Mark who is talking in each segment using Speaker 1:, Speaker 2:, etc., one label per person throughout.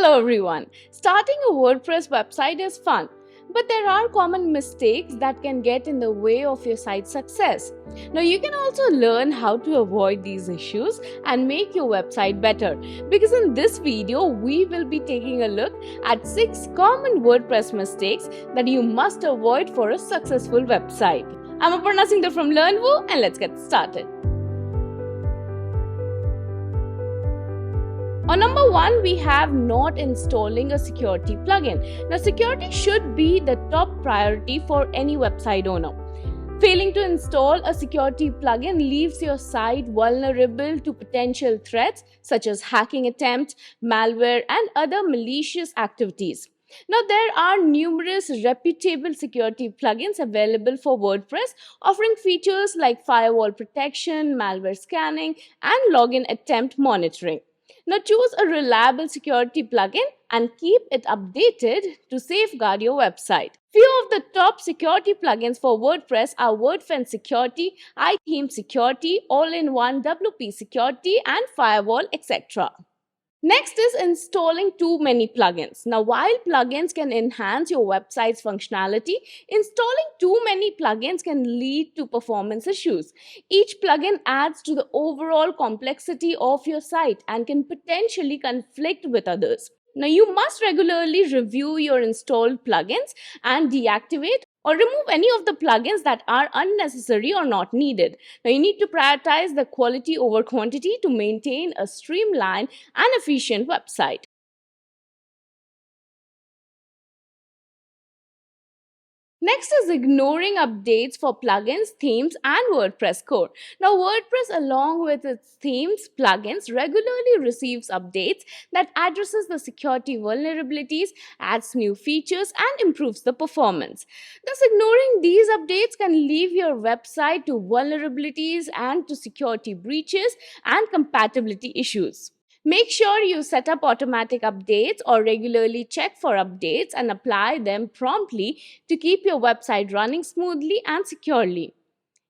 Speaker 1: Hello everyone! Starting a WordPress website is fun, but there are common mistakes that can get in the way of your site's success. Now you can also learn how to avoid these issues and make your website better, because in this video we will be taking a look at 6 common WordPress mistakes that you must avoid for a successful website. I'm Aparna Singh from LearnWoo, and let's get started. On number 1, we have not installing a security plugin. Now, security should be the top priority for any website owner. Failing to install a security plugin leaves your site vulnerable to potential threats such as hacking attempts, malware, and other malicious activities. Now, there are numerous reputable security plugins available for WordPress, offering features like firewall protection, malware scanning, and login attempt monitoring. Now choose a reliable security plugin and keep it updated to safeguard your website. Few of the top security plugins for WordPress are WordFence Security, iTheme Security, All-in-One WP Security, and Firewall, etc. Next is installing too many plugins. Now, while plugins can enhance your website's functionality, installing too many plugins can lead to performance issues. Each plugin adds to the overall complexity of your site and can potentially conflict with others. Now, you must regularly review your installed plugins and deactivate or remove any of the plugins that are unnecessary or not needed. Now, you need to prioritize the quality over quantity to maintain a streamlined and efficient website. Next is ignoring updates for plugins, themes, and WordPress core. Now, WordPress, along with its themes, plugins, regularly receives updates that addresses the security vulnerabilities, adds new features, and improves the performance. Thus, ignoring these updates can leave your website to vulnerabilities and to security breaches and compatibility issues. Make sure you set up automatic updates or regularly check for updates and apply them promptly to keep your website running smoothly and securely.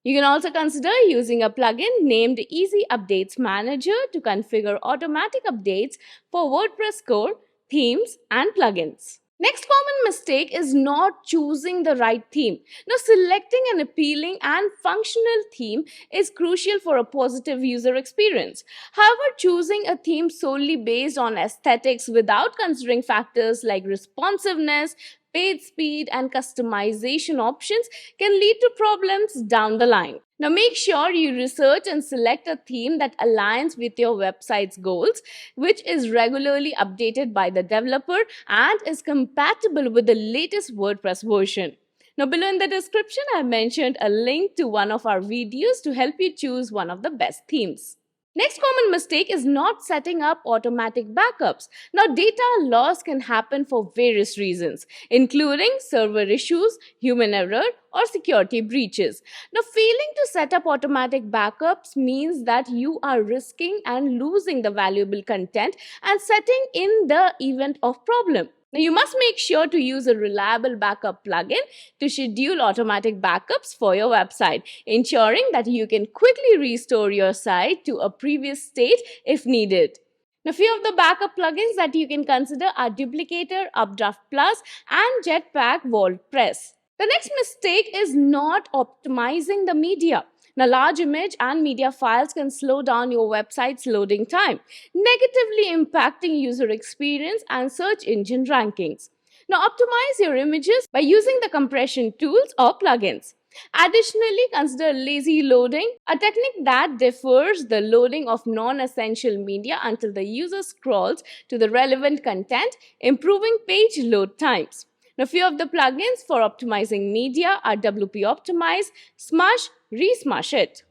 Speaker 1: You can also consider using a plugin named Easy Updates Manager to configure automatic updates for WordPress core, themes, and plugins. Next common mistake is not choosing the right theme. Now, selecting an appealing and functional theme is crucial for a positive user experience. However, choosing a theme solely based on aesthetics without considering factors like responsiveness, page speed, and customization options can lead to problems down the line. Now, make sure you research and select a theme that aligns with your website's goals, which is regularly updated by the developer and is compatible with the latest WordPress version. Now, below in the description, I mentioned a link to one of our videos to help you choose one of the best themes. Next common mistake is not setting up automatic backups. Now, data loss can happen for various reasons, including server issues, human error, or security breaches. Now, failing to set up automatic backups means that you are risking and losing the valuable content and setting in the event of problem. Now, you must make sure to use a reliable backup plugin to schedule automatic backups for your website, ensuring that you can quickly restore your site to a previous state if needed. Now, few of the backup plugins that you can consider are Duplicator, Updraft Plus, and Jetpack WordPress. The next mistake is not optimizing the media. Now, large image and media files can slow down your website's loading time, negatively impacting user experience and search engine rankings. Now, optimize your images by using the compression tools or plugins. Additionally, consider lazy loading, a technique that defers the loading of non-essential media until the user scrolls to the relevant content, improving page load times. Now, few of the plugins for optimizing media are WP Optimize, Smush, Resmush It.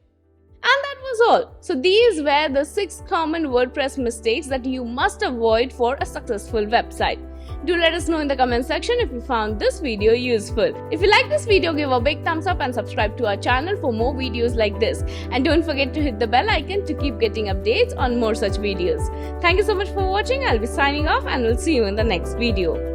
Speaker 1: And that was all. So these were the 6 common WordPress mistakes that you must avoid for a successful website. Do let us know in the comment section if you found this video useful. If you like this video, give a big thumbs up and subscribe to our channel for more videos like this. And don't forget to hit the bell icon to keep getting updates on more such videos. Thank you so much for watching. I'll be signing off and we'll see you in the next video.